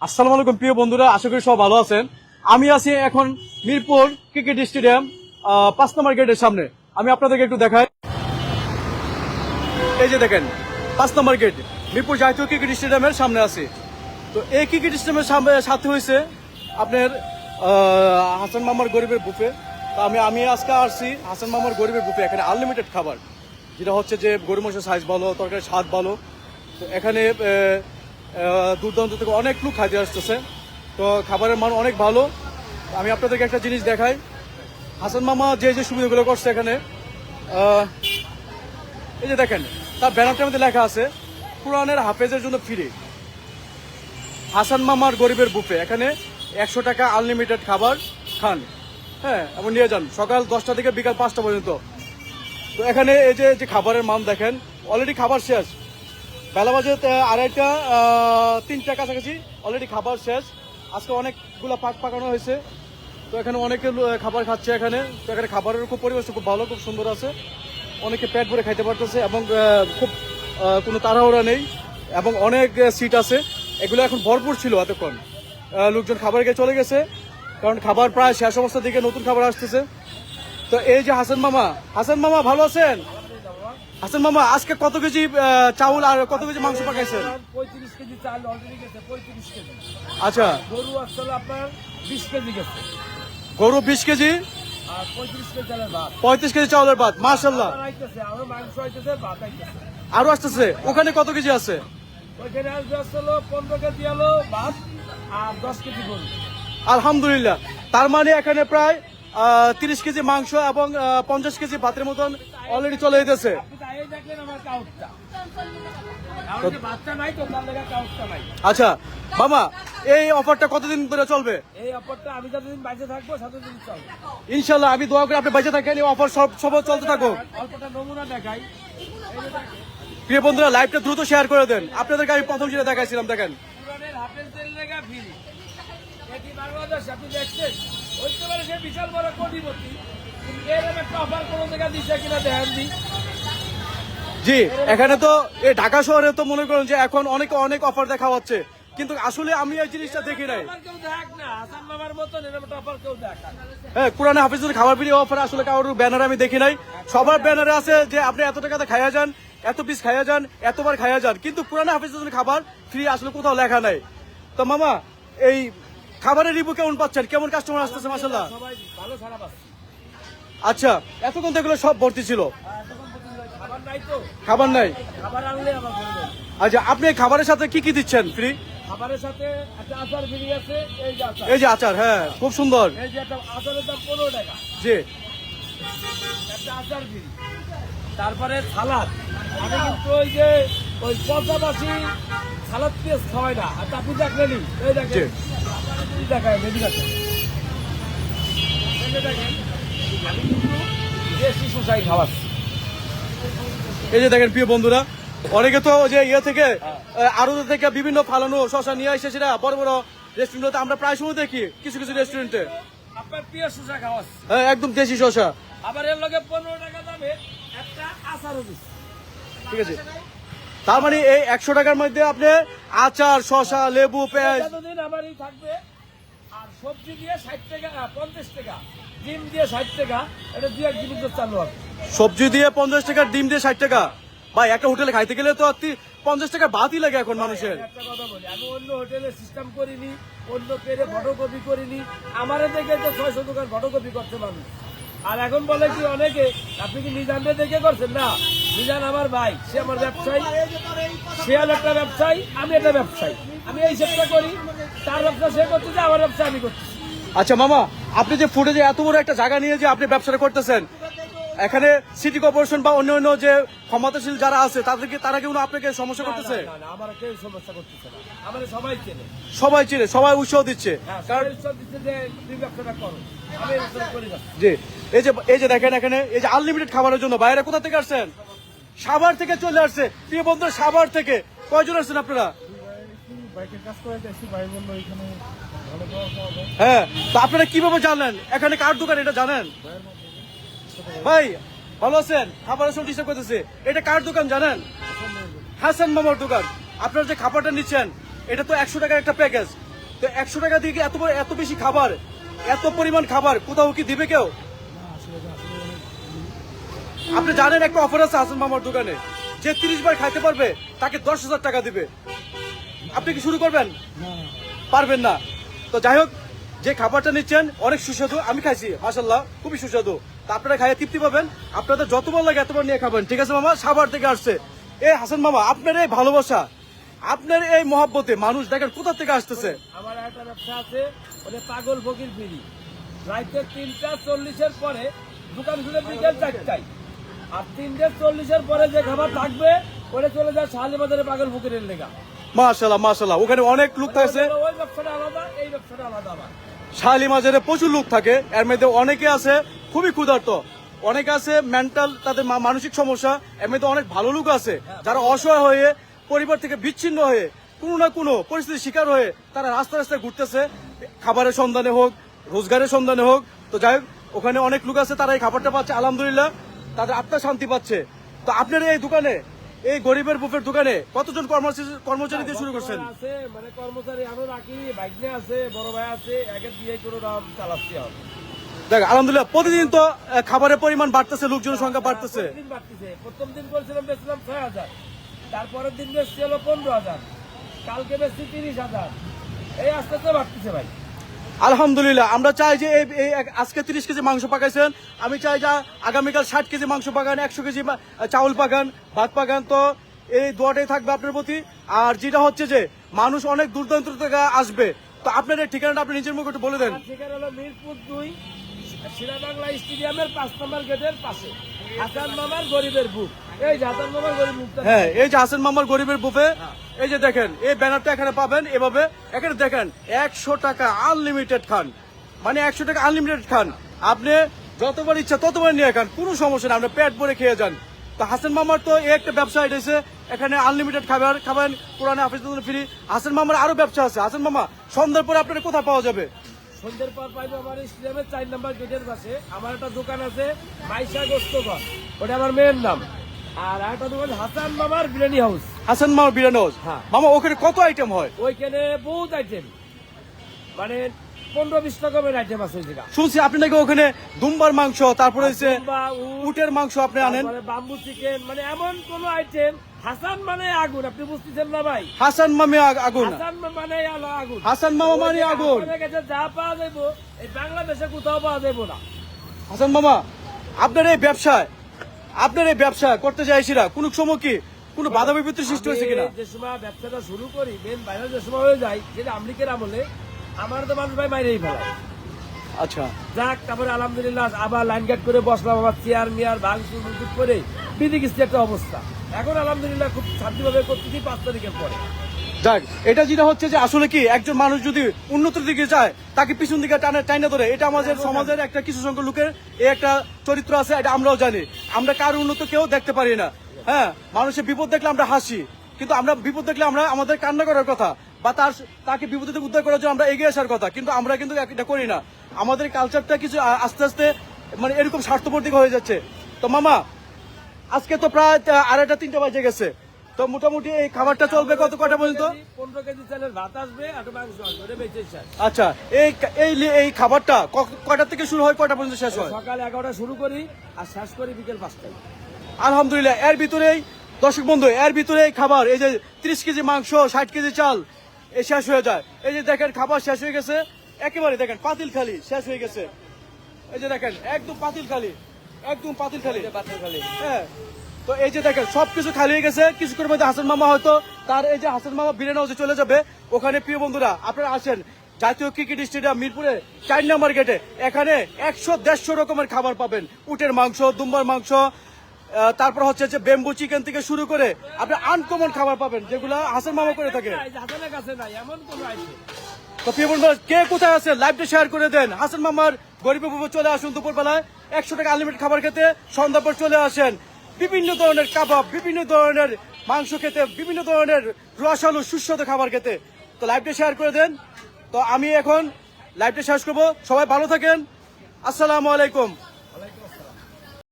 আসসালামু আলাইকুম প্রিয় বন্ধুরা, আশা করি সব ভালো আছেন। আমি আছি এখন মিরপুর ক্রিকেট স্টেডিয়াম 5 নম্বর গেটের সামনে। আমি আপনাদেরকে একটু দেখাই। এই যে দেখেন 5 নম্বর গেট, মিরপুর জাতীয় ক্রিকেট স্টেডিয়ামের সামনে আছি। তো এই ক্রিকেট স্টেডিয়ামের সাথে হয়েছে আপনার হাসান মামার গরিবের বুফে। তো আমি আজকে আসছি হাসান মামার গরিবের বুফে। এখানে আনলিমিটেড খাবার, যেটা হচ্ছে যে গরু মাংসের সাইজ ভালো, তরকারি স্বাদ ভালো। তো এখানে দূর দূরান্ত থেকে অনেক লোক খাইতে আসতেছে। তো খাবারের মান অনেক ভালো। আমি আপনাদেরকে একটা জিনিস দেখাই। হাসান মামা যে যে সুবিধাগুলো করছে এখানে, এই যে দেখেন তার ব্যানারটার মধ্যে লেখা আছে কোরআনের হাফেজের জন্য ফ্রি। হাসান মামার গরিবের বুফে, এখানে 100 টাকা আনলিমিটেড খাবার খান, হ্যাঁ, এবং নিয়ে যান সকাল 10টা থেকে বিকাল 5টা পর্যন্ত। তো এখানে এই যে খাবারের মান দেখেন, অলরেডি খাবার শেষ। বেলা বাজে 2:30, 3টার কাছাকাছি, অলরেডি খাবার শেষ। আজকে অনেকগুলো পাকানো হয়েছে। তো এখানে অনেকে খাবার খাচ্ছে এখানে। তো এখানে খাবারের খুব পরিবেশ খুব ভালো, খুব সুন্দর আছে। অনেকে পেট ভরে খাইতে পারতেছে এবং খুব কোনো তাড়াহুড়া নেই এবং অনেক সিট আছে। এগুলো এখন ভরপুর ছিল এতক্ষণ। লোকজন খাবার খেয়ে চলে গেছে, কারণ খাবার প্রায় শেষ অবস্থার দিকে নতুন খাবার আসতেছে। তো এই যে হাসান মামা ভালো আছেন? হাসান মামা আজকে কত কেজি চাউল আর কত কেজি মাংস পাকাইছেন? 35 কেজি চাল অলরেডি গেছে, 35 কেজি। আচ্ছা, গরু আসলে আপনার 20 কেজি গেছে, গরু 20 কেজি আর 35 কেজি চালের ভাত। 35 কেজি চাউলের ভাত, মাশাআল্লাহ। আইতেছে, আরো মাংস আইতেছে, ভাত আইতেছে। আরো আসতেছে। ওখানে কত কেজি আছে? ওইখানে আসবে আসলে 15 কেজি হলো ভাত আর 10 কেজি গরু। আলহামদুলিল্লাহ। তার মানে এখানে প্রায় 30 কেজি মাংস এবং 50 কেজি ভাতের মতন অলরেডি চলে যেতেছে। আপনি তো আগে দেখলেন আমার কাউটটা, আমার যে ভাতটা নাই তো, তার লেগে কাউটটা নাই। আচ্ছা মামা, এই অফারটা কতদিন ধরে চলবে? এই অফারটা আমি যতদিন বাইরে থাকবো ততদিন চলবে ইনশাল্লাহ। আমি দোয়া করি আপনি বেঁচে থাকেন, এই অফার সব চলতে থাকুক। অল্পটা নমুনা দেখাই। এই যে দেখেন, প্রিয় বন্ধুরা, লাইভটা দ্রুত শেয়ার করে দেন। আপনাদেরকে আমি প্রথম যেটা দেখাইছিলাম, দেখেন পুরানের হাফেজ তেল লেগা ফ্রি। এটি বাংলাদেশ, আপনি দেখছেন হইতে পারে সে বিশাল বড় কোটিপতি, কিন্তু এরকম একটা অফার কোনো জায়গা দিচ্ছে কিনা দেখেন দি। জি। এখানে তো এই ঢাকা শহরে তো মনে করেন যে এখন অনেক অফার দেখা হচ্ছে, কিন্তু আসলে আমি এই জিনিসটা দেখি নাই। অফার কেউ দেখ না, হাসান মামার মতন এরকম একটা অফার কেউ দেখ না। হ্যাঁ, কোরআনে হাফিজুর খাবার বিলি অফার আসলে কারোর ব্যানার আমি দেখি নাই। সবার ব্যানারে আছে যে আপনি এত টাকাতে খাইয়া যান, এত পিস খাইয়া যান, এতবার খাইয়া যান, কিন্তু কোরআনে হাফিজুর খাবার ফ্রি আসলে কোথাও লেখা নাই। তো মামা, এই খাবারের রিভিউ কেমন পাচ্ছেন? কেমন কাস্টমার আসতেছে? মাশাআল্লাহ। সবাই ভালো সারা পাচ্ছে। আচ্ছা, এতক্ষণ তো এগুলো সব ভর্তি ছিল, এতক্ষণ পর্যন্ত খাবার নাই তো, খাবার নাই। খাবার আনলে আবার বলবেন। আচ্ছা, আপনি এই খাবারের সাথে কি দিচ্ছেন ফ্রি? খাবারের সাথে একটা আচার ফ্রি আছে, এই যে আচার, এই যে আচার, হ্যাঁ খুব সুন্দর। এই যে একটা আচারের দাম 15 টাকা, জি। একটা আচার ফ্রি। তারপরে সালাদ, আমি কিন্তু ওই পচাবাসি সালাদ পেঁয়াজ খাওয়াই না। আর আপনি দেখলেনি, এই দেখেন, কি দেখায় বেশি দেখেন, দেখেন আমি কিন্তু দেশি সুসাই খাওয়াচ্ছি। এই যে দেখেন প্রিয় বন্ধুরা, অনেকে তো যে ইয়ে থেকে আরো থেকে বিভিন্ন ফালানো শশা নিয়ে আসে, সেটা বড় বড় রেস্টুরেন্টে আমরা প্রায় সময় দেখি, কিছু রেস্টুরেন্টে। আপনার প্রিয় সুসা খাওয়াচ্ছি, হ্যাঁ, একদম দেশি শশা। আবার এর লগে 15 টাকা দামে একটা আচারও দিচ্ছি। ঠিক আছে, তার মানে এই 100 টাকার মধ্যে আপনি আচার, শশা, লেবু, পেঁয়াজ যতদিন আমারই থাকবে। আর সবজি দিয়ে 60 টাকা, 50 টাকা, ডিম দিয়ে 60 টাকা, এটা 2-1 জিনিস চালু হবে। সবজি দিয়ে 50 টাকা, ডিম দিয়ে 60 টাকা। ভাই, একটা হোটেলে খাইতে গেলে তো 50 টাকা ভাতই লাগে এখন মানুষের। একটা কথা বলি, আমি অন্য হোটেলে সিস্টেম করিনি, অন্য পেরে ফটোকপি করিনি। আমারে দেখে তো 600 দোকান ফটোকপি করতে মানুষ। আর এখন বলে কি অনেকে, আপনি কি মিজানরে দেখে করছেন? না, মিজান আমার ভাই, সে আমার ব্যবসায়ী, সে একটা ব্যবসায়ী, আমি একটা ব্যবসায়ী। আমি এই সেটটা করি, তার ব্যবসা সে করতেছে, আমার ব্যবসা আমি করতেছি। আচ্ছা মামা, আপনি যে ফুটে যে এত বড় একটা জায়গা নিয়ে যে আপনি ব্যবসাটা করতেছেন, এখানে সিটি কর্পোরেশন বা অন্য যে ক্ষমতাশীল যারা আছে তারা কেউ আপনাকে সমস্যা করতেছে? না, না, আমার কেউ সমস্যা করতেছে না, আমার সবাই চেনে। সবাই চিনে, সবাই উৎসাহ দিচ্ছে। হ্যাঁ, কারণ সবাই উৎসাহ দিচ্ছে যে তুমি ব্যবসাটা করো, আমি এই ব্যবসাটা করি না। জি, এই যে দেখেন এখানে এই যে আনলিমিটেড খাবারের জন্য বাইরে কোথা থেকে আসছেন? সাভার থেকে চলে আসছে। প্রিয় বন্ধুরা, সাভার থেকে কয়জন আসছেন আপনারা? বাইকের কাজ করে দেখছি, ভাই বললো এখানে ভালো খাওয়া পাওয়া যায়। হ্যাঁ, তো আপনারা কিভাবে জানলেন এখানে কার দোকান, এটা জানেন? ভাই ভালো আছেন? খাবারের সব ডিস্টার্ব করতেছে, এটা কার দোকান জানেন? হাসান মামার দোকান। আপনারা যে খাবারটা নিচ্ছেন, এটা তো 100 টাকার একটা প্যাকেজ। তো 100 টাকা দিয়ে কি এত বেশি খাবার, এত পরিমাণ খাবার কোথাও কি দিবে কেউ? আপনি জানেন একটা অফার আছে হাসান মামার দোকানে, যে 30 বার খাইতে পারবে তাকে 10,000 টাকা দিবে। আপনি কি শুরু করবেন? পারবেন না। তো যাই হোক, যে খাবারটা নিচ্ছেন অনেক সুস্বাদু, আমি খাইছি মাশাআল্লাহ, খুবই সুস্বাদু। তা আপনারা খাইয়ে তৃপ্তি পাবেন, আপনাদের যতবার লাগে এতবার নিয়ে খাবেন, ঠিক আছে মামা? সাভার থেকে আসছে এই হাসান মামা, আপনার এই ভালোবাসা, আপনার এই মহব্বতে মানুষ দেখেন কোথা থেকে আসতেছে। আমার একটা ব্যবসা আছে, ওটা পাগল ফকির ফিরি, রাইতে 3:40 পরে দোকান খুলে বিকেল 4টায়, আর 3:40 পরে যে খাবার থাকবে ওটা চলে যায় শাহালি বাজারে পাগল ফকিরের লেগা। মাশাআল্লাহ মাশাআল্লাহ, ওখানে অনেক লোক থাকছে, ওই ব্যবসাটা আলাদা, এই ব্যবসাটা আলাদা। আবার শাহালি মাজারে প্রচুর লোক থাকে, এর মধ্যে অনেকে আছে খুবই ক্ষুধার্ত, অনেকে আছে মেন্টাল, তাদের মানসিক সমস্যা, এর মধ্যে অনেক ভালো লোক আছে যারা অসহায় হয়ে পরিবার থেকে বিচ্ছিন্ন হয়ে কোনো না কোনো পরিস্থিতির শিকার হয়ে তারা রাস্তা রাস্তায় ঘুরতেছে, খাবারের সন্ধানে হোক, রোজগারের সন্ধানে হোক। তো যাই হোক, ওখানে অনেক লোক আছে, তারা এই খাবারটা পাচ্ছে, আলহামদুলিল্লাহ তাদের আত্মা শান্তি পাচ্ছে। তো আপনার এই দোকানে, এই গরিবের বুফের দোকানে কতজন কর্মচারী দিয়ে শুরু করছেন? আছে মানে কর্মচারী আরো রাখি, বাইকনে আছে, বড় ভাই আছে, একের দিয়ে করে নাম চালাচ্ছি। দেখ আলহামদুলিল্লাহ, প্রতিদিন তো খাবারের পরিমাণ বাড়তেছে, লোকজনের সংখ্যা বাড়তেছে। প্রথম দিন করেছিলাম বেচলাম 6,000, তারপরের দিন বেচছি হলো 15,000, কালকে বেচছি 30,000, এই আস্তে আস্তে বাড়তেছে ভাই। আলহামদুলিল্লাহ, আমরা চাই যে এই আজকে 30 কেজি মাংস পাকাইছেন, আমি চাই যে আগামীকাল 60 কেজি মাংস পাকান, 100 কেজি চাউল পাকান, ভাত পাকান। তো এই দোয়াটাই থাকবে আপনার প্রতি। আর যেটা হচ্ছে যে মানুষ অনেক দূর দূরান্ত থেকে আসবে, তো আপনার এই ঠিকানাটা আপনি নিজের মুখে একটু বলে দেন। ঠিকানা হলো মিরপুর 2, শিলাবাংলা স্টেডিয়ামের 5 নম্বর গেটের পাশে, হাসান মামার গরিবের বুক। এই যে হাসান মামার গরিব মুখটা, হ্যাঁ, এই যে হাসান মামার গরিবের বুফে, এই যে দেখেন এই ব্যানারটা এখানে পাবেন, এভাবে এখানে দেখেন 100 টাকা আনলিমিটেড খান, মানে 100 টাকা আনলিমিটেড খান, আপনি যতবার ইচ্ছা ততবার নিয়ে খান, কোনো সমস্যা না, আপনি পেট ভরে খেয়ে যান। তো হাসান মামার তো এই একটা ব্যবসা এসেছে, এখানে আনলিমিটেড খাবার খাবেন, কোরআনে হাফিজ ফ্রি। হাসান মামার আরো ব্যবসা আছে। হাসান মামা, সন্ধ্যার পরে আপনার কোথায় পাওয়া যাবে? সন্ধ্যের পর পাইবো আমার স্টেডিয়ামের 4 নম্বর গেটের পাশে। আমার একটা দোকান আছে মাইশা গোস্তঘর, ওটা আমার মেয়ের নাম। আর একটা দোকান হাসান মামার বিরিয়ানি হাউস। হাসান মামার বিরিয়ানি হাউস। হ্যাঁ। মামা, ওখানে কত আইটেম হয়? ওইখানে বহুত আইটেম, মানে 15-20 রকমের আইটেম আছে ওই জায়গা। শুনছি আপনি নাকি ওখানে দুম্বার মাংস, তারপরে হচ্ছে উটের মাংস আপনি আনেন, বাম্বু চিকেন, মানে এমন কোন আইটেম। হাসান মানে আগুন, আপনি বুঝতেছেন না ভাই? হাসান মামে আগুন, হাসান মানে আলো আগুন, হাসান মামা মানে আগুন। আমাদের কাছে যা পাওয়া যাইবো এই বাংলাদেশে কোথাও পাওয়া যাইবো না। হাসান মামা, আপনার এই ব্যবসা করতে চাইছিরা কোন সময় কি কোনো বাধা বিপত্তির সৃষ্টি হয়েছে কিনা? যে সময় ব্যবসাটা শুরু করি, মেন বাইরে যে সময় হয়ে যায়, যেটা আমলিকের আমলে আমার তো মানুষ ভাই মাইরেই ফেলায়। আচ্ছা, যাক, তারপরে আলহামদুলিল্লাহ আবার লাইন গার্ড করে বসলাম, আবার চেয়ার মিয়ার ভাঙচুর মুচুর করে বিধি কিস্তি একটা অবস্থা। এখন আলহামদুলিল্লাহ খুব শান্তিভাবে করতেছি 5 তারিখের পরে। যাক, এটা যেটা হচ্ছে যে আসলে কি একজন মানুষ যদি উন্নতির দিকে যায় তাকে পিছন দিকে টাইনা ধরে, এটা আমাদের সমাজের একটা কিছু সংখ্যক লোকের এই একটা চরিত্র আছে, এটা আমরাও জানি। আমরা কার উন্নত কেউ দেখতে পারি না। হ্যাঁ, মানুষের বিপদ দেখলে আমরা হাসি, কিন্তু আমরা বিপদ দেখলে আমরা আমাদের কান্না করার কথা, বা তাকে বিপদ থেকে উদ্ধার করার জন্য আমরা এগিয়ে আসার কথা, কিন্তু আমরা কিন্তু এটা করি না। আমাদের কালচারটা কিছু আস্তে আস্তে মানে এরকম স্বার্থপর দিকে হয়ে যাচ্ছে। তো মামা, আজকে তো প্রায় 2:30-3টা বাজে গেছে, তো মোটামুটি এই খাবারটা চলবে কটা পর্যন্ত? 15 কেজি চালের ভাত আসবে আর মাংস আসবে, ওটা বেঁচে শেষ। আচ্ছা, এই খাবারটা কয়টা থেকে শুরু হয়, কয়টা পর্যন্ত শেষ হয়? সকাল 11টা শুরু করি আর শেষ করি বিকেল 5টায়। আলহামদুলিল্লাহ, এর ভিতরেই দর্শক বন্ধু, এর ভিতরেই খাবার, এই যে 30 কেজি মাংস, 60 কেজি চাল এই শেষ হয়ে যায়। এই যে দেখেন খাবার শেষ হয়ে গেছে, একেবারে দেখেন পাতিল খালি শেষ হয়ে গেছে। এই যে দেখেন একদম পাতিল খালি, হ্যাঁ। তো এই যে দেখেন সবকিছু খালি হয়ে গেছে। কিছুক্ষণের মধ্যে হাসান মামা হয়তো তার এই যে হাসান মামা বিরিয়ানি হাউসে চলে যাবে। ওখানে প্রিয় বন্ধুরা, আপনারা আসেন জাতীয় ক্রিকেট স্টেডিয়াম মিরপুরে 4 নম্বর গেটে, এখানে 100-150 রকমের খাবার পাবেন। উটের মাংস, দুম্বার মাংস, তারপর হচ্ছে যে বেম্বু চিকেন থেকে শুরু করে আপনি আনকমন খাবার পাবেন, যেগুলো হাসান মামা করে থাকে। হাসানের কাছে নাই এমন কোন আইটেম। তো প্রিয় বন্ধুরা, কে কোথায় আছে লাইভটা শেয়ার করে দেন। হাসান মামার গরিবের বুফে চলে আসুন দুপুর বেলায় 100 টাকা আনলিমিটেড খাবার খেতে। সন্ধ্যা পর চলে আসেন বিভিন্ন ধরনের কাবাব, বিভিন্ন ধরনের মাংস খেতে, বিভিন্ন ধরনের রসালো সুস্বাদু খাবার খেতে। তো লাইভটা শেয়ার করে দেন। তো আমি এখন লাইভটা শেষ করবো। সবাই ভালো থাকেন। আসসালামু আলাইকুম।